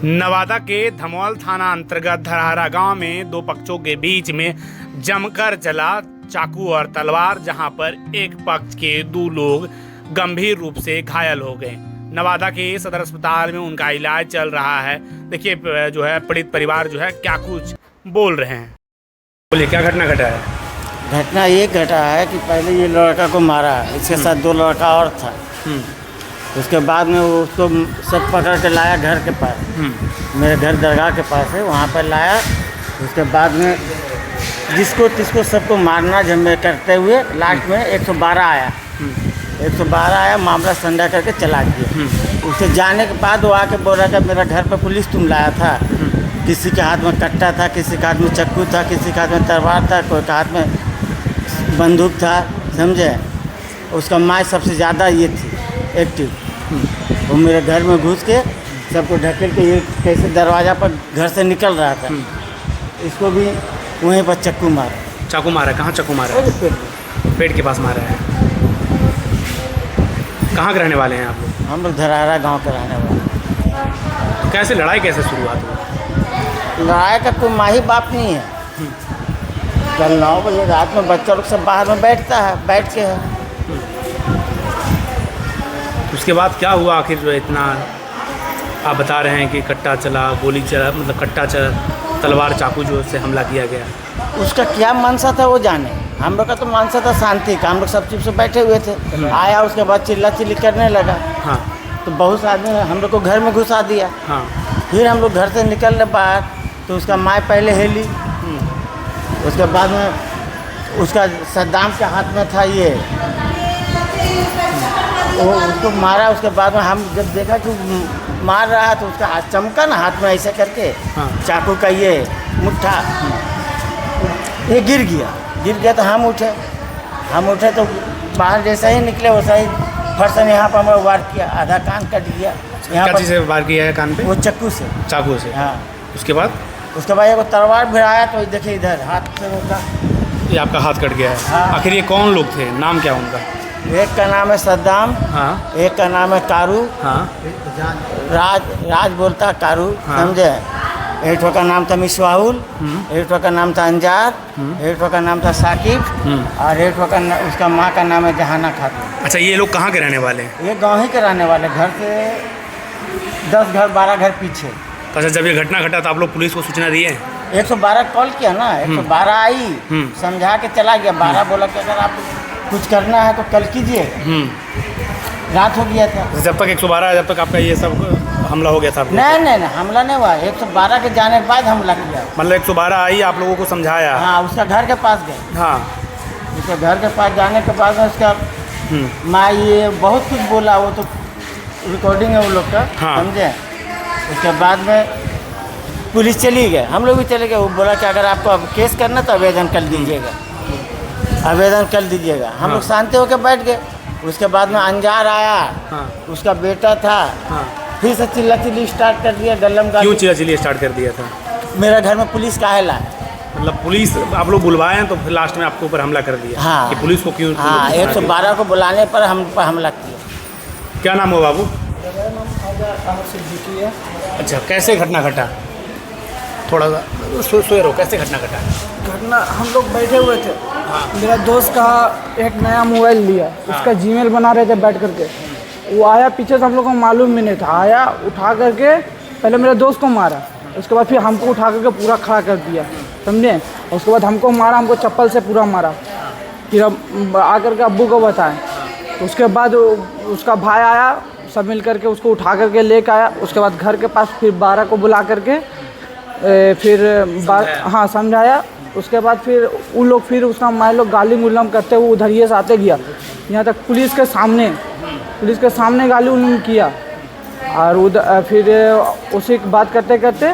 नवादा के धमौल थाना अंतर्गत धरहरा गांव में दो पक्षों के बीच में जमकर चला चाकू और तलवार, जहां पर एक पक्ष के दो लोग गंभीर रूप से घायल हो गए। नवादा के सदर अस्पताल में उनका इलाज चल रहा है। देखिए जो है पीड़ित परिवार जो है क्या कुछ बोल रहे हैं। बोलिए क्या घटना घटा है? घटना ये घटा है कि पहले ये लड़का को मारा, इसके साथ दो लड़का और था। उसके बाद में वो उसको सब पकड़ के लाया घर के पास, मेरे घर दरगाह के पास है, वहाँ पर लाया। उसके बाद में जिसको तिसको सबको मारना झम्मे करते हुए लास्ट में 112 आया। 112 आया, मामला संडा करके चला गया। उससे जाने के बाद वो आके बोल रहा था मेरा घर पर पुलिस तुम लाया था। किसी के हाथ में कट्टा था, किसी के हाथ में चक्कू था, किसी के हाथ में तलवार था, कोई के हाथ में बंदूक था, समझे। उसका माँ सबसे ज़्यादा ये थी एक्टिव। वो मेरे घर में घुस के सबको ढकेल के ये कैसे दरवाज़ा पर घर से निकल रहा था। इसको भी वहीं पर चक्कू मारा। चाकू मारा? कहाँ चाकू मारा है? पेट के पास मारा है। कहाँ के रहने वाले हैं आप लोग? हम लोग धरहरा गांव के रहने वाले। तो कैसे लड़ाई कैसे शुरुआत हुई? लड़ाई का कोई माही बाप नहीं है। कल 9 बजे रात में बच्चा लोग सब बाहर में बैठ के है। उसके बाद क्या हुआ आखिर जो इतना आप बता रहे हैं कि कट्टा चला, गोली चला, मतलब कट्टा चला, तलवार चाकू जो से हमला किया गया? उसका क्या मनसा था वो जाने। हम लोग का तो मनसा था शांति का, हम लोग सब चीज़ से बैठे हुए थे। आया उसके बाद चिल्ला चिल्ली करने लगा। हाँ। तो बहुत आदमी ने हम लोग को घर में घुसा दिया। हाँ। फिर हम लोग घर से निकलने बाहर तो उसका माँ पहले हेली। उसके बाद में उसका सद्दाम के हाथ में था ये, वो उसको मारा। उसके बाद में हम जब देखा कि मार रहा है तो उसका हाथ चमका ना, हाथ में ऐसे करके चाकू का ये मुट्ठा, ये गिर गया। तो हम उठे तो बाहर जैसा ही निकले वैसा ही फर्सन यहाँ पर हमें वार किया, आधा कान कट गया। यहाँ क्या चीज़ से वार किया है कान पे? वो चक्कू से, चाकू से। हाँ। उसके बाद एक तलवार भी आया तो देखिए इधर हाथ से रोका, ये आपका हाथ कट गया है। हाँ। आखिर ये कौन लोग थे? नाम क्या उनका? एक का नाम है सद्दाम। हाँ। एक का नाम है कारू। हाँ। राज बोलता कारू। हाँ। समझे। एक का नाम था मिसवाहुल, एक का नाम था अंजार, एक का नाम था साकिब, और एक का उसका माँ का नाम है जहाना खातून। अच्छा, ये लोग कहाँ के रहने वाले हैं? ये गाँव ही के रहने वाले, घर से 10 घर 12 घर पीछे। तो अच्छा, जब ये घटना घटा तो आप लोग पुलिस को सूचना दिए? 112 कॉल किया ना, 112 आई, समझा के चला गया। 12 बोला कि अगर आप कुछ करना है तो कल कीजिए। रात हो गया था। जब तक 112 जब तक आपका ये सब हमला हो गया था? नहीं, हमला नहीं हुआ। 112 के जाने के बाद हमला किया। मतलब 112 आई, आप लोगों को समझाया? हाँ, उसका घर के पास गए। हाँ। उसके घर के पास जाने के बाद में उसका माँ ये बहुत कुछ बोला, वो तो रिकॉर्डिंग है वो लोग का। हाँ। समझे। उसके बाद में पुलिस चली गए, हम लोग भी चले गए। वो बोला कि अगर आपको अब केस करना तो आवेदन कर दीजिएगा, आवेदन कर दीजिएगा। हम लोग शांति होकर बैठ गए। उसके बाद में अंजार आया। हाँ। उसका बेटा था। हाँ। फिर से चिल्ला चिल्ली स्टार्ट कर दिया, गल्लम गाली। क्यों चिल्ला चिल्ली स्टार्ट कर दिया था? मेरा घर में पुलिस काहे लाया? मतलब पुलिस आप लोग बुलवाए हैं तो फिर लास्ट में आपके ऊपर हमला कर दिया? हाँ। कि पुलिस को क्यों? हाँ, 112 को बुलाने पर हम पर हमला किया। क्या नाम हो बाबू? सिद्दीकी है। अच्छा, कैसे घटना घटा? थोड़ा सा सोए रहो। कैसे घटना घटा? घटना हम लोग बैठे हुए थे। हाँ। मेरा दोस्त का एक नया मोबाइल लिया। हाँ। उसका जीमेल बना रहे थे बैठ करके। वो आया पीछे से, हम लोग को मालूम भी नहीं था। आया उठा करके पहले मेरे दोस्त को मारा, उसके बाद फिर हमको उठा करके पूरा खड़ा कर दिया, समझे। उसके बाद हमको मारा, हमको चप्पल से पूरा मारा। फिर अब आकर के अब्बू को बताएं। तो उसके बाद उसका भाई आया, सब मिल करके उसको उठा करके लेकर आया। उसके बाद घर के पास फिर 12 को बुला करके हाँ समझाया। उसके बाद फिर उन लोग फिर उसका माँ लोग गाली गुलम करते हुए उधर ही से आते गया, यहाँ तक पुलिस के सामने गाली उलम किया। और उधर फिर उसी की बात करते करते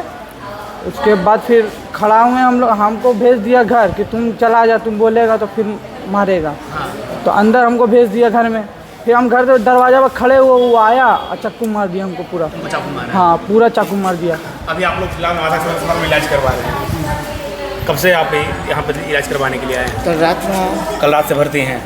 उसके बाद फिर खड़ा हुए हम लोग, हमको भेज दिया घर कि तुम चला जा, तुम बोलेगा तो फिर मारेगा। तो अंदर हमको भेज दिया घर में। फिर हम घर के दरवाजा पर खड़े हुए, वो आया और चाकू मार दिया हमको पूरा। चाकू मारा? हाँ, पूरा चाकू मार दिया। अभी आप लोग फिलहाल नवादा के अस्पताल में इलाज करवा रहे हैं। कब से आप यहाँ पर इलाज करवाने के लिए आए हैं? कल रात में। कल रात से भर्ती हैं?